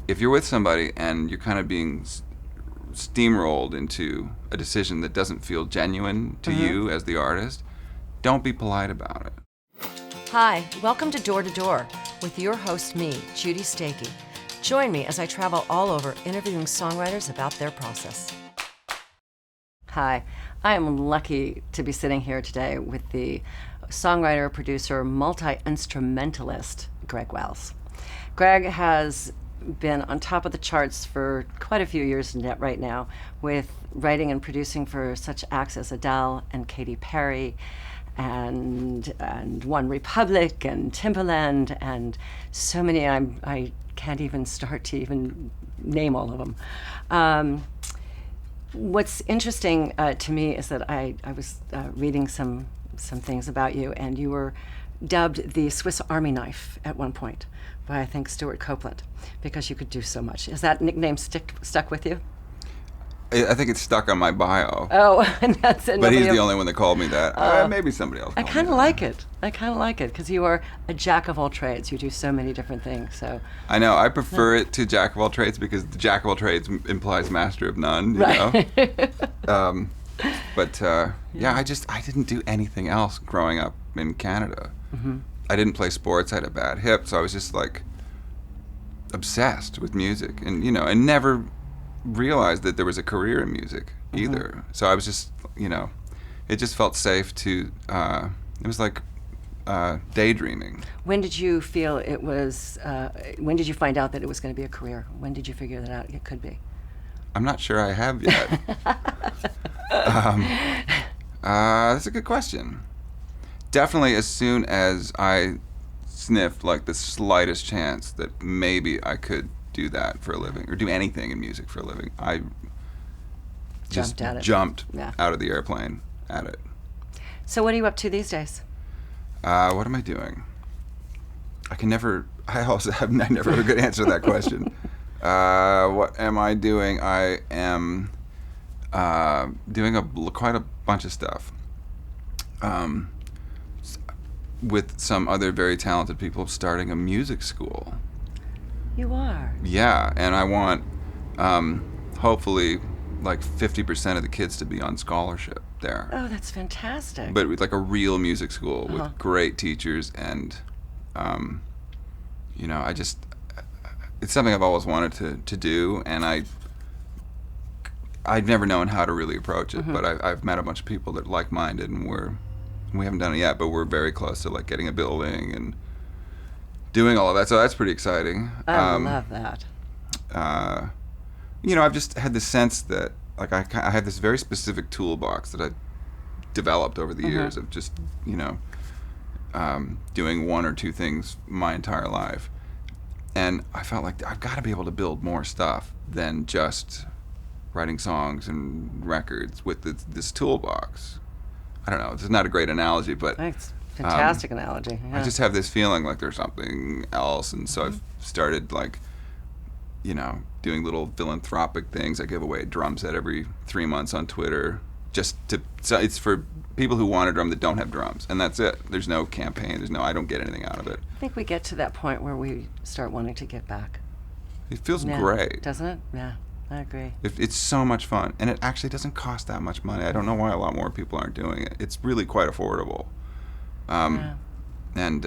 if you're with somebody and you're kind of being steamrolled into a decision that doesn't feel genuine to you as the artist, don't be polite about it. Hi, welcome to Door to Door with your host, me, Judy Stakee. Join me as I travel all over interviewing songwriters about their process. Hi, I am lucky to be sitting here today with the songwriter, producer, multi-instrumentalist, Greg Wells. Greg has been on top of the charts for quite a few years right now, with writing and producing for such acts as Adele and Katy Perry and One Republic and Timbaland and so many. I can't even start to even name all of them. What's interesting to me is that I was reading some things about you, and you were dubbed the Swiss Army knife at one point by, I think, Stuart Copeland, because you could do so much. Is that nickname stuck with you? I think it's stuck on my bio. Oh, and that's it. But he's the only one that called me that. Maybe somebody else. I kind of like it. Because you are a jack of all trades. You do so many different things. So I know. I prefer it to jack of all trades because the jack of all trades implies master of none. You right. know? Yeah, I didn't do anything else growing up in Canada. Mm-hmm. I didn't play sports. I had a bad hip, so I was just like obsessed with music, and and never realized that there was a career in music either. So I was just, it just felt safe to. It was like daydreaming. When did you feel it was? When did you find out that it was going to be a career? When did you figure that out? It could be. I'm not sure I have yet. That's a good question. Definitely as soon as I sniffed like the slightest chance that maybe I could do that for a living or do anything in music for a living, I just jumped out of the airplane at it. So what are you up to these days? What am I doing? I never have a good answer to that question. What am I doing? I am doing quite a bunch of stuff with some other very talented people, starting a music school. You are? Yeah, and I want hopefully like 50% of the kids to be on scholarship there. Oh, that's fantastic. But with like a real music school with great teachers, and it's something I've always wanted to do, and I'd never known how to really approach it, but I've met a bunch of people that are like-minded, and we haven't done it yet, but we're very close to like getting a building and doing all of that, so that's pretty exciting. I love that. I've just had the sense that like I have this very specific toolbox that I developed over the years of just doing one or two things my entire life, and I felt like I've got to be able to build more stuff than just writing songs and records with this toolbox. I don't know, it's not a great analogy, but thanks. Fantastic analogy. Yeah. I just have this feeling like there's something else, and so I've started like doing little philanthropic things. I give away a drum set every 3 months on Twitter, so it's for people who want a drum that don't have drums, and that's it. There's no campaign. I don't get anything out of it. I think we get to that point where we start wanting to give back. It feels great, doesn't it? Yeah, I agree. It's so much fun, and it actually doesn't cost that much money. I don't know why a lot more people aren't doing it. It's really quite affordable. And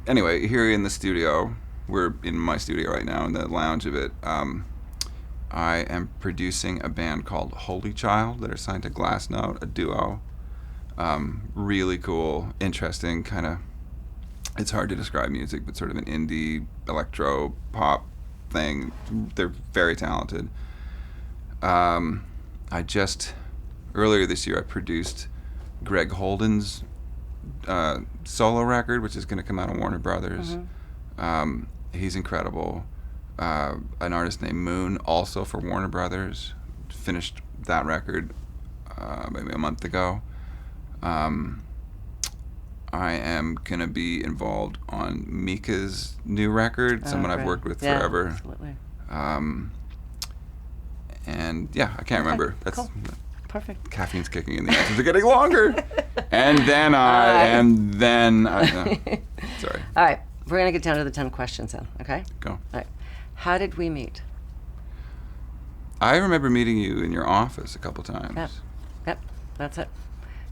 anyway, here in the studio, we're in my studio right now in the lounge of it. I am producing a band called Holy Child that are signed to Glassnote, a duo. Really cool, interesting kind of, it's hard to describe music, but sort of an indie electro pop thing. They're very talented. Earlier this year I produced Greg Holden's solo record, which is going to come out on Warner Brothers. He's incredible. An artist named Moon, also for Warner Brothers, finished that record maybe a month ago. I am going to be involved on Mika's new record, someone I've worked with forever. Absolutely. And yeah, I can't remember. That's cool. Perfect. Caffeine's kicking in, the answers are getting longer. and then sorry. All right, we're going to get down to the 10 questions then, okay? Go. All right. How did we meet? I remember meeting you in your office a couple times. Yep, that's it.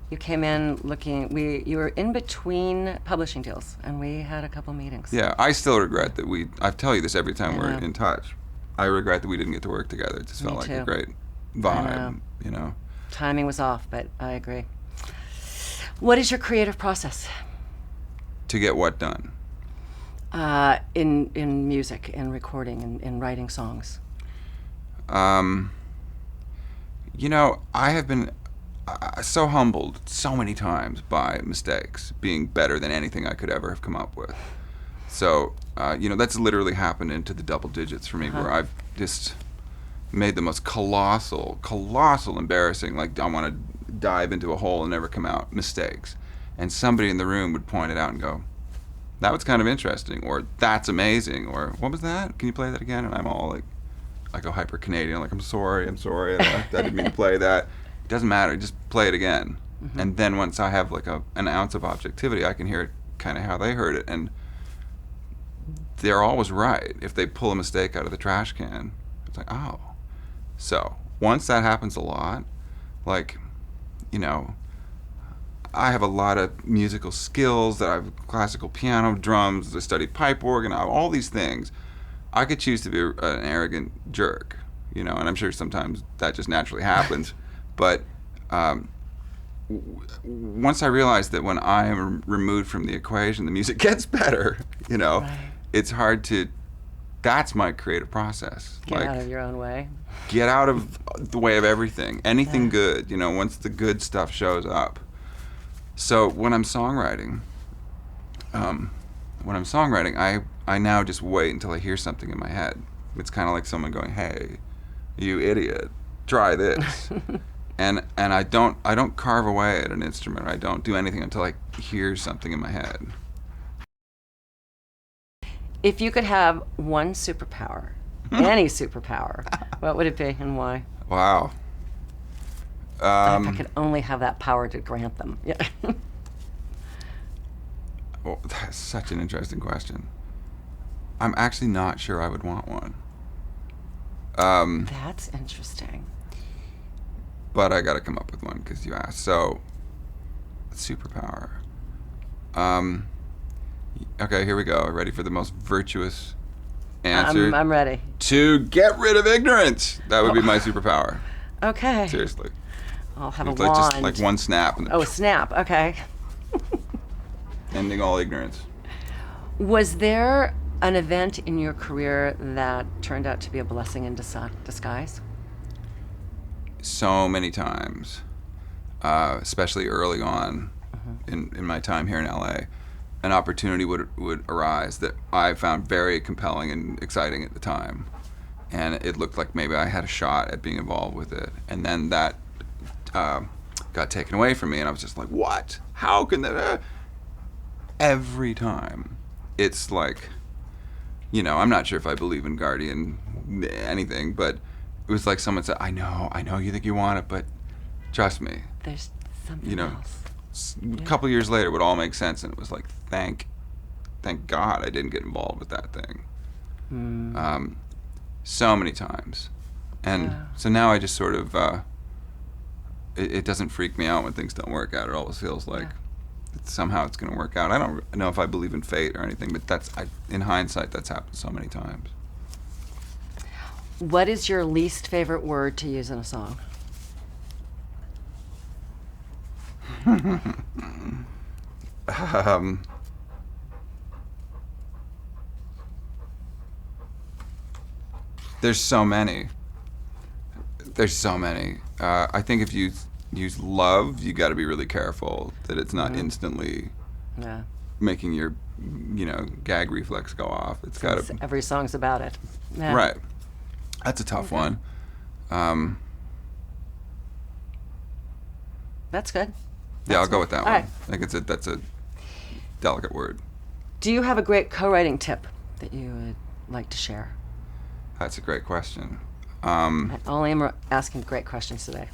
You came in looking. You were in between publishing deals, and we had a couple meetings. Yeah, I still regret that I tell you this every time we're know. in touch. I regret that we didn't get to work together. It just felt like a great vibe, you know. Timing was off, but I agree. What is your creative process? To get what done? In music, in recording, in writing songs. You know, I have been so humbled so many times by mistakes being better than anything I could ever have come up with. So, you know, that's literally happened into the double digits for me, where I've just made the most colossal, embarrassing, like I want to dive into a hole and never come out mistakes. And somebody in the room would point it out and go, that was kind of interesting, or that's amazing, or what was that? Can you play that again? And I'm all like, I go hyper Canadian, like I'm sorry, I didn't mean to play that. It doesn't matter, just play it again. And then once I have like an ounce of objectivity, I can hear it kind of how they heard it, and they're always right. If they pull a mistake out of the trash can, it's like, oh. So once that happens a lot, like, you know, I have a lot of musical skills, that I have classical piano, drums, I studied pipe organ, I have all these things. I could choose to be an arrogant jerk, you know, and I'm sure sometimes that just naturally happens. But once I realized that when I am removed from the equation, the music gets better, you know. Right. It's hard to, that's my creative process. Get out of your own way. Get out of the way of everything. Anything good, you know, once the good stuff shows up. So when I'm songwriting, I now just wait until I hear something in my head. It's kind of like someone going, "Hey, you idiot, try this." and I don't carve away at an instrument. I don't do anything until I hear something in my head. If you could have one superpower, any superpower, what would it be and why? Wow. If I could only have that power to grant them. Yeah. Well, that's such an interesting question. I'm actually not sure I would want one. That's interesting. But I got to come up with one because you asked. So, superpower. Okay, here we go. Ready for the most virtuous answer? I'm ready. To get rid of ignorance. That would be my superpower. Okay. Seriously. I'll have It's a like wand. just like one snap. And Oh, a snap. Okay. ending all ignorance. Was there an event in your career that turned out to be a blessing in disguise? So many times, especially early on in my time here in LA, an opportunity would arise that I found very compelling and exciting at the time. And it looked like maybe I had a shot at being involved with it. And then that got taken away from me, and I was just like, what? How can that? Every time. It's like, you know, I'm not sure if I believe in guardian anything, but it was like someone said, I know you think you want it, but trust me. There's something You know, else. a couple years later it would all make sense, and it was like, thank God I didn't get involved with that thing. So many times. And so now I just sort of, it doesn't freak me out when things don't work out. It always feels like somehow it's going to work out. I don't know if I believe in fate or anything, but in hindsight, that's happened so many times. What is your least favorite word to use in a song? There's so many. I think if you use love, you got to be really careful that it's not instantly making your, gag reflex go off. It's got to. Every song's about it. Yeah. Right. That's a tough one. That's good. Yeah, I'll go with that All one. right. I think that's a delicate word. Do you have a great co-writing tip that you would like to share? That's a great question. I only am asking great questions today.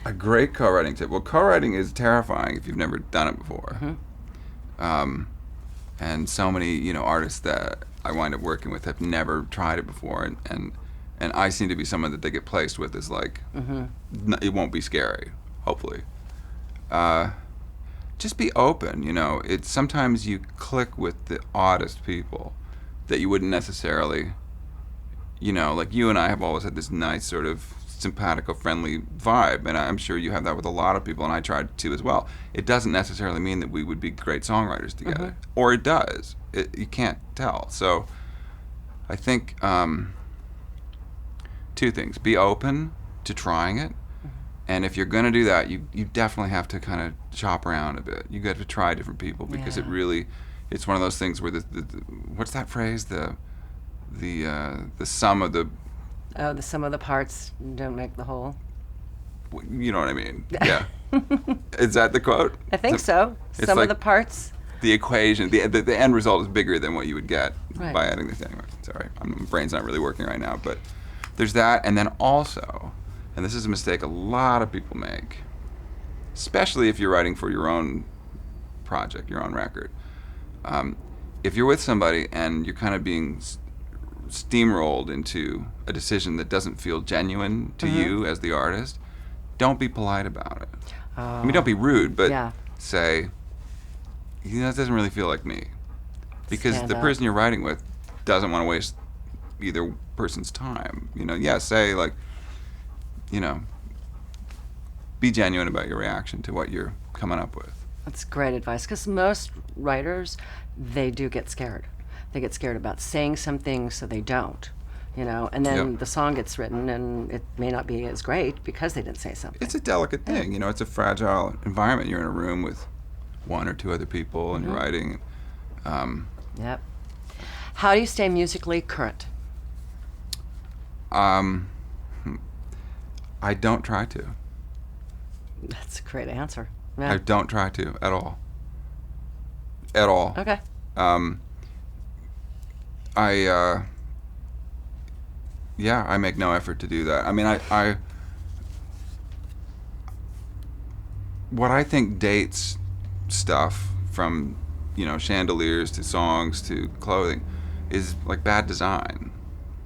A great co-writing tip. Well, co-writing is terrifying if you've never done it before. And so many, artists that I wind up working with have never tried it before, and I seem to be someone that they get placed with is like, it won't be scary, hopefully. Just be open, you know. It's sometimes you click with the oddest people that you wouldn't necessarily, you know, like you and I have always had this nice sort of simpatico, friendly vibe, and I'm sure you have that with a lot of people, and I tried to as well. It doesn't necessarily mean that we would be great songwriters together, or it does. You can't tell. So I think two things: be open to trying it, and if you're going to do that, you definitely have to kind of shop around a bit. You got to try different people because it's one of those things where the what's that phrase, the sum of the the sum of the parts don't make the whole. You know what I mean? Yeah. Is that the quote? I think so. Sum like of the parts. The equation, the end result is bigger than what you would get Right. by adding this. Anyway, sorry, my brain's not really working right now. But there's that, and then also, and this is a mistake a lot of people make, especially if you're writing for your own project, your own record. If you're with somebody and you're kind of being steamrolled into a decision that doesn't feel genuine to you as the artist, don't be polite about it. I mean, don't be rude, but say, you know, it doesn't really feel like me. Because the person you're writing with doesn't want to waste either person's time. You know, say, like, you know, be genuine about your reaction to what you're coming up with. That's great advice, because most writers, they do get scared. They get scared about saying something, so they don't, you know, and then the song gets written and it may not be as great because they didn't say something. It's a delicate thing, you know, it's a fragile environment. You're in a room with one or two other people and you're writing. Yep. How do you stay musically current? I don't try to. That's a great answer. Yeah. I don't try to at all. At all. Okay. I make no effort to do that. I mean, I what I think dates stuff from, you know, chandeliers to songs to clothing is like bad design,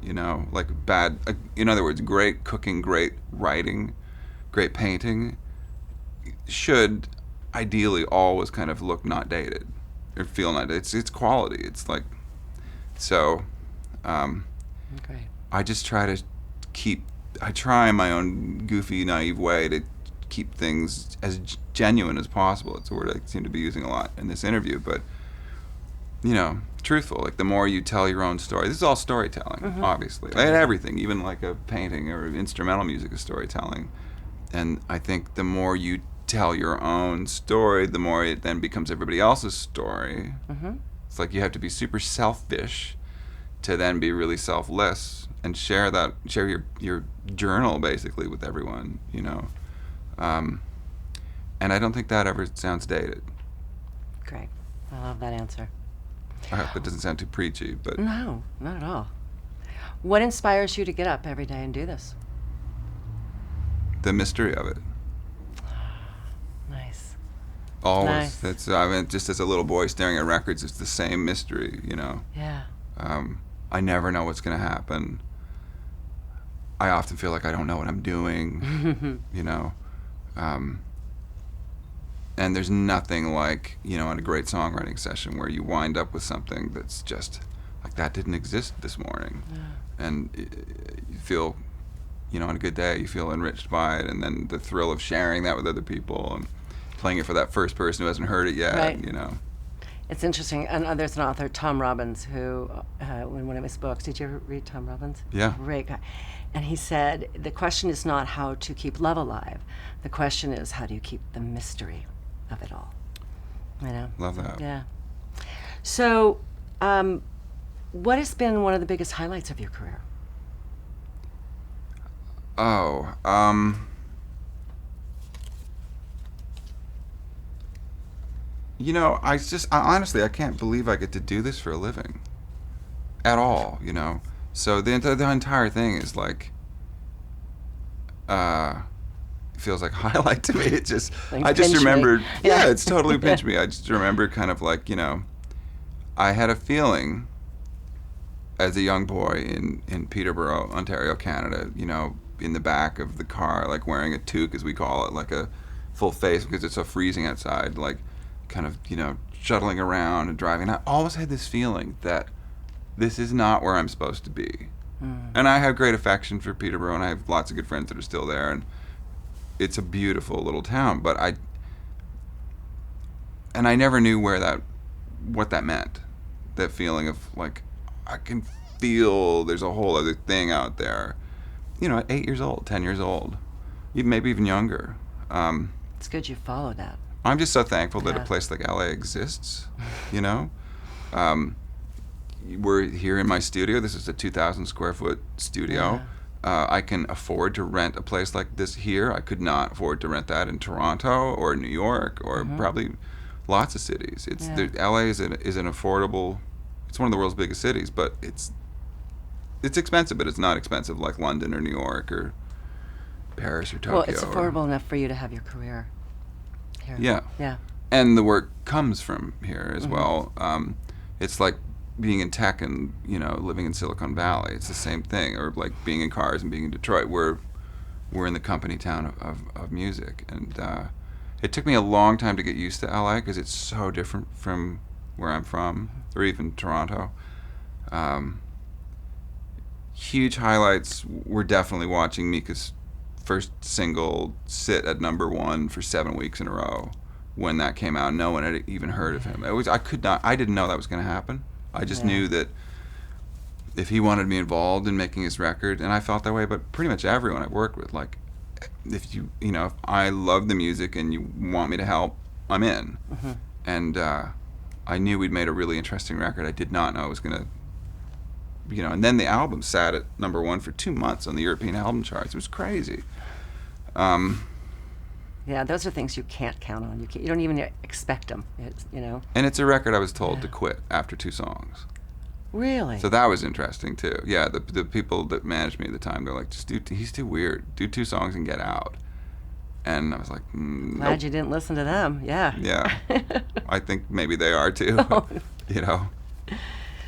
you know, like bad, in other words, great cooking, great writing, great painting should ideally always kind of look not dated or feel not dated. It's quality. It's like, so Okay. I just try to I try in my own goofy, naive way to keep things as genuine as possible. It's a word I seem to be using a lot in this interview, but, you know, truthful. Like, the more you tell your own story, this is all storytelling, obviously. Like everything, even like a painting or instrumental music is storytelling. And I think the more you tell your own story, the more it then becomes everybody else's story. It's like you have to be super selfish to then be really selfless and share your journal basically with everyone, you know. And I don't think that ever sounds dated. Great. I love that answer. I hope it doesn't sound too preachy, but No, not at all. What inspires you to get up every day and do this? the mystery of it. Nice. Always. Nice. That's, I mean, just as a little boy staring at records, it's the same mystery, you know. Yeah. I never know what's going to happen. I often feel like I don't know what I'm doing, you know. And there's nothing like, you know, in a great songwriting session where you wind up with something that's just like, that didn't exist this morning. Yeah. And you feel, you know, on a good day, you feel enriched by it. And then the thrill of sharing that with other people and playing it for that first person who hasn't heard it yet, Right. you know. It's interesting. And there's an author, Tom Robbins, who, in one of his books, did you ever read Tom Robbins? Yeah. Great guy. And he said, the question is not how to keep love alive. The question is, how do you keep the mystery of it all? You know? Love that. Yeah. So, what has been one of the biggest highlights of your career? Oh, you know, honestly, I can't believe I get to do this for a living at all, you know. So the entire thing is like, it feels like a highlight to me. It just, Like I just pinch me. remembered, Yeah. yeah, it's totally pinched me. I just remember kind of like, you know, I had a feeling as a young boy in Peterborough, Ontario, Canada, you know, in the back of the car, like wearing a toque, as we call it, like a full face because it's so freezing outside, like kind of, you know, shuttling around and driving. I always had this feeling that this is not where I'm supposed to be. And I have great affection for Peterborough, and I have lots of good friends that are still there, and it's a beautiful little town, but I never knew what that meant. That feeling of like, I can feel there's a whole other thing out there. You know, at 8 years old, 10 years old, maybe even younger. It's good you follow that. I'm just so thankful that a place like LA exists, you know? We're here in my studio. This is a 2,000 square foot studio. I can afford to rent a place like this here. I could not afford to rent that in Toronto or New York or probably lots of cities. LA is an affordable, it's one of the world's biggest cities, but it's expensive, but it's not expensive like London or New York or Paris or Tokyo. Well, it's affordable enough for you to have your career here. Yeah. And the work comes from here as well. It's like being in tech and, you know, living in Silicon Valley. It's the same thing. Or like being in cars and being in Detroit. We're in the company town of music. And it took me a long time to get used to LA because it's so different from where I'm from, or even Toronto. Huge highlights were definitely watching Mika's first single sit at #1 for 7 weeks in a row. When that came out, no one had even heard of him. I didn't know that was going to happen. I just knew that if he wanted me involved in making his record, and I felt that way, but pretty much everyone I worked with, like, if I love the music and you want me to help, I'm in. And I knew we'd made a really interesting record. I did not know it was going to, and then the album sat at #1 for 2 months on the European album charts. It was crazy. Yeah, those are things you can't count on. You don't even expect them, And it's a record I was told to quit after 2 songs. Really? So that was interesting too. Yeah, the people that managed me at the time, they're like, just he's too weird. Do 2 songs and get out. And I was like, glad you didn't listen to them. Yeah. Yeah. I think maybe they are too.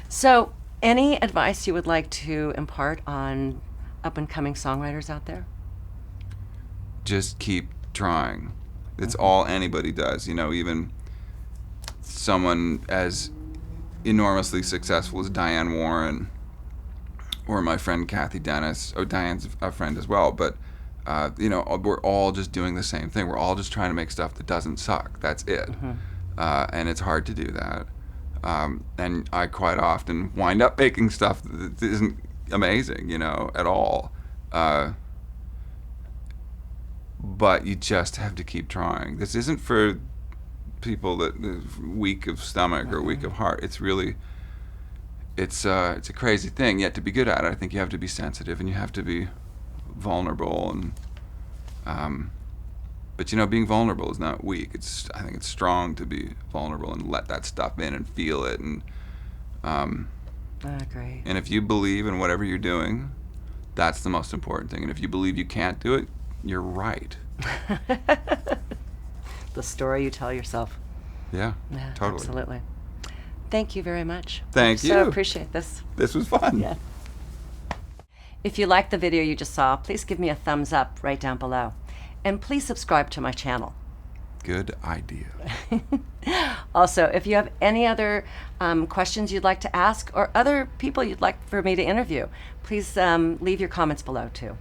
So, any advice you would like to impart on up-and-coming songwriters out there? Just keep trying. It's all anybody does. Even someone as enormously successful as Diane Warren or my friend Kathy Dennis. Oh, Diane's a friend as well, but we're all just doing the same thing. We're all just trying to make stuff that doesn't suck. That's it. And it's hard to do that. And I quite often wind up making stuff that isn't amazing, at all. But you just have to keep trying. This isn't for people that are weak of stomach or weak of heart. It's really, it's a crazy thing. Yet to be good at it, I think you have to be sensitive and you have to be vulnerable. And but being vulnerable is not weak. I think it's strong to be vulnerable and let that stuff in and feel it. And I agree. And if you believe in whatever you're doing, that's the most important thing. And if you believe you can't do it, you're right. The story you tell yourself. Yeah, totally. Absolutely. Thank you very much. Thank you. So appreciate this. This was fun. Yeah. If you liked the video you just saw, please give me a thumbs up right down below. And please subscribe to my channel. Good idea. Also, if you have any other questions you'd like to ask or other people you'd like for me to interview, please leave your comments below too.